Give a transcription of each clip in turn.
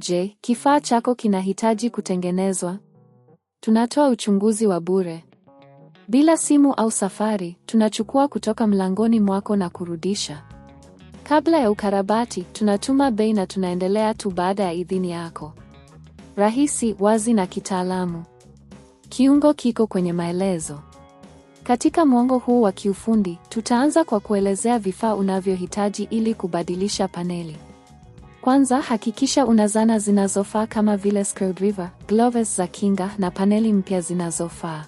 Je, kifaa chako kinahitaji kutengenezwa? Tunatoa uchunguzi wa bure. Bila simu au safari, tunachukua kutoka mlangoni mwako na kurudisha. Kabla ya ukarabati, tunatuma bei na tunaendelea tu baada ya idhini yako. Rahisi, wazi na kitaalamu. Kiungo kiko kwenye maelezo. Katika mwongo huu wa kiufundi, tutaanza kwa kuelezea vifaa unavyohitaji ili kubadilisha paneli. Kwanza, hakikisha una zana zinazofaa kama vile screwdriver, gloves za kinga na paneli mpya zinazofaa.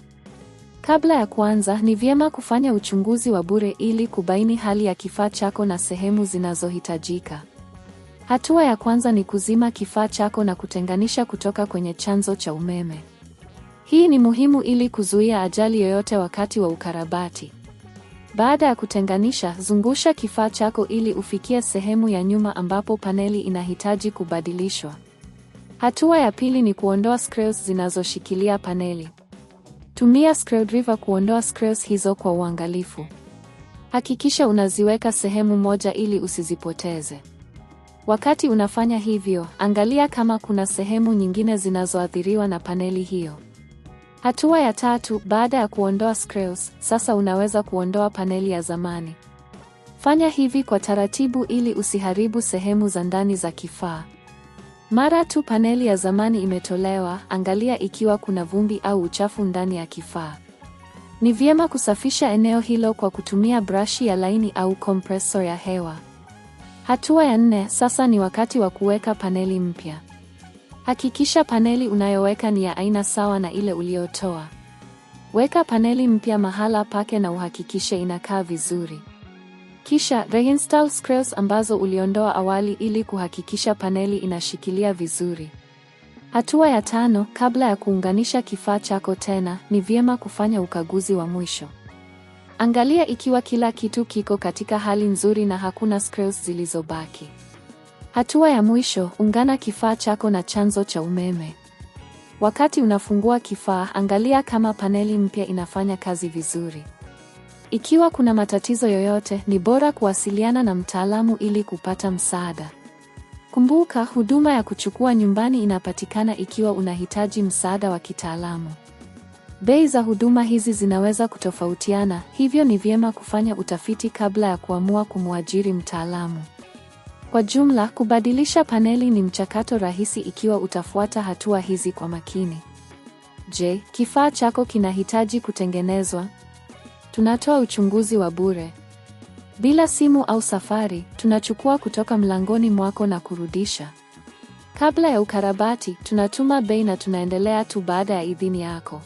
Kabla ya kuanza, ni vyema kufanya uchunguzi wa bure ili kubaini hali ya kifaa chako na sehemu zinazohitajika. Hatua ya kwanza ni kuzima kifaa chako na kutenganisha kutoka kwenye chanzo cha umeme. Hii ni muhimu ili kuzuia ajali yoyote wakati wa ukarabati. Baada ya kutenganisha, zungusha kifaa chako ili ufikie sehemu ya nyuma ambapo paneli inahitaji kubadilishwa. Hatua ya pili ni kuondoa screws zinazoshikilia paneli. Tumia screwdriver kuondoa screws hizo kwa uangalifu. Hakikisha unaziweka sehemu moja ili usizipoteze. Wakati unafanya hivyo, angalia kama kuna sehemu nyingine zinazoathiriwa na paneli hiyo. Hatua ya tatu, baada ya kuondoa screws, sasa unaweza kuondoa paneli ya zamani. Fanya hivi kwa taratibu ili usiharibu sehemu za ndani za kifaa. Mara tu paneli ya zamani imetolewa, angalia ikiwa kuna vumbi au uchafu ndani ya kifaa. Ni vyema kusafisha eneo hilo kwa kutumia brashi ya laini au kompresor ya hewa. Hatua ya 4, sasa ni wakati wa kuweka paneli mpya. Hakikisha paneli unayoweka ni ya aina sawa na ile uliotoa. Weka paneli mpya mahala pake na uhakikishe inakaa vizuri. Kisha, reinstall screws ambazo uliondoa awali ili kuhakikisha paneli inashikilia vizuri. Hatua ya 5, kabla ya kuunganisha kifaa chako tena, ni vyema kufanya ukaguzi wa mwisho. Angalia ikiwa kila kitu kiko katika hali nzuri na hakuna screws zilizobaki. Hatua ya mwisho, ungana kifaa chako na chanzo cha umeme. Wakati unafungua kifaa, angalia kama paneli mpya inafanya kazi vizuri. Ikiwa kuna matatizo yoyote, ni bora kuwasiliana na mtaalamu ili kupata msaada. Kumbuka, huduma ya kuchukua nyumbani inapatikana ikiwa unahitaji msaada wa kitaalamu. Bei za huduma hizi zinaweza kutofautiana, hivyo ni vyema kufanya utafiti kabla ya kuamua kumwajiri mtaalamu. Kwa jumla, kubadilisha paneli ni mchakato rahisi ikiwa utafuata hatua hizi kwa makini. Je, kifaa chako kinahitaji kutengenezwa? Tunatoa uchunguzi wa bure. Bila simu au safari, tunachukua kutoka mlangoni mwako na kurudisha. Kabla ya ukarabati, tunatuma bei na tunaendelea tu baada ya idhini yako.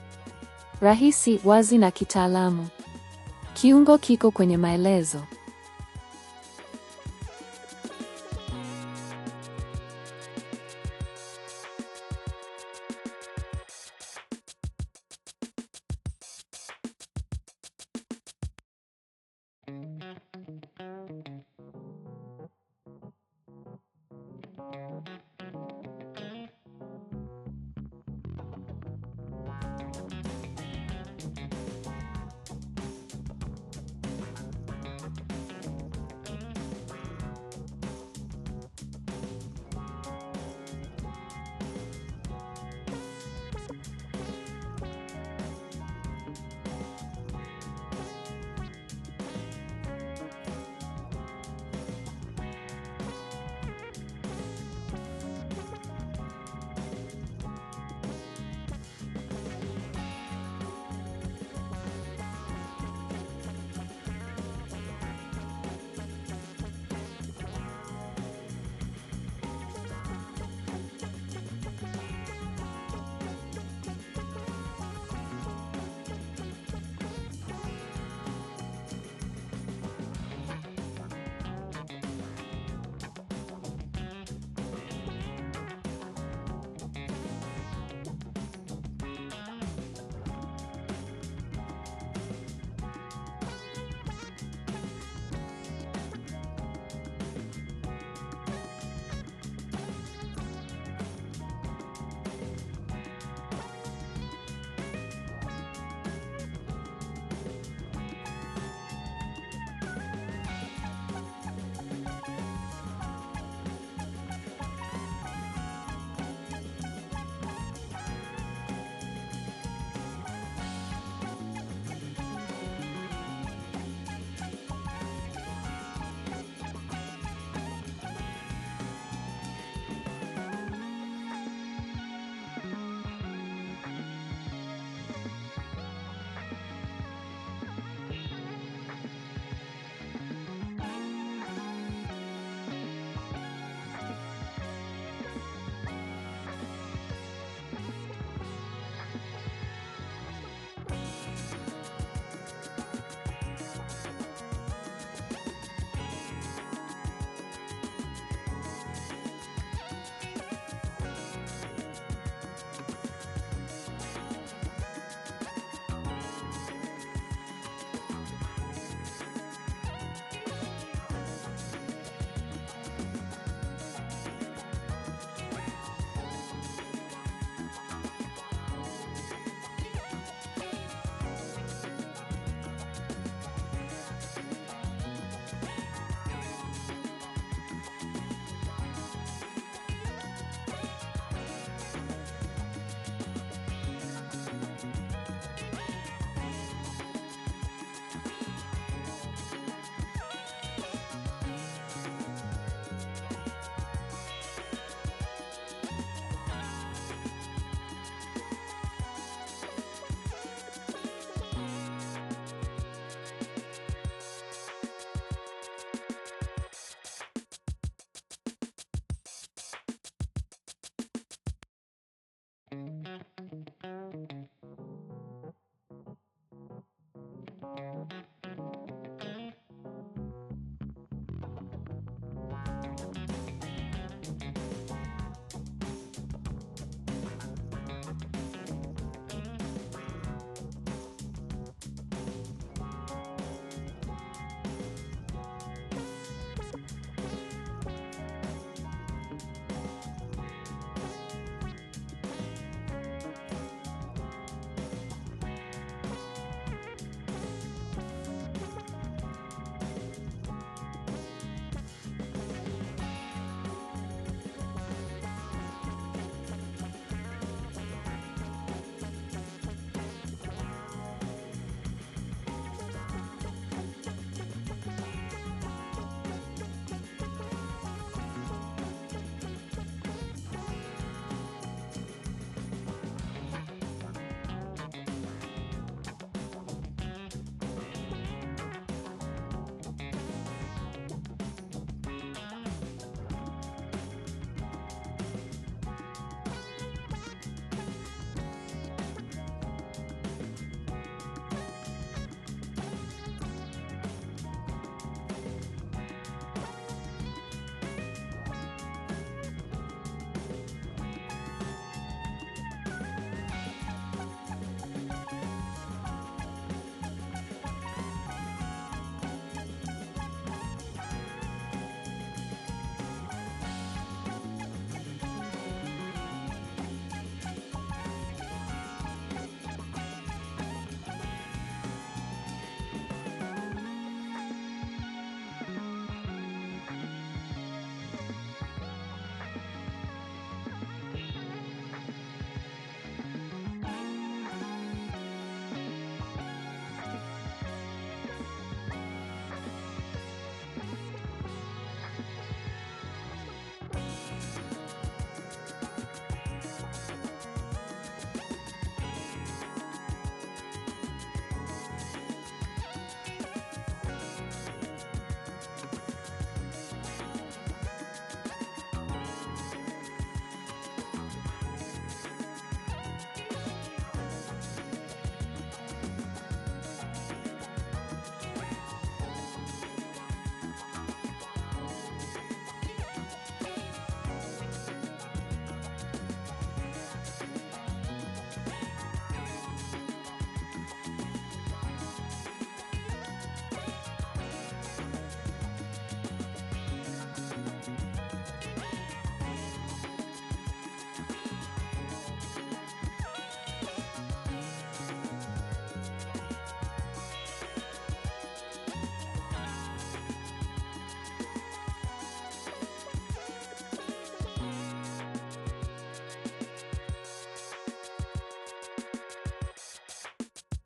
Rahisi, wazi na kitaalamu. Kiungo kiko kwenye maelezo.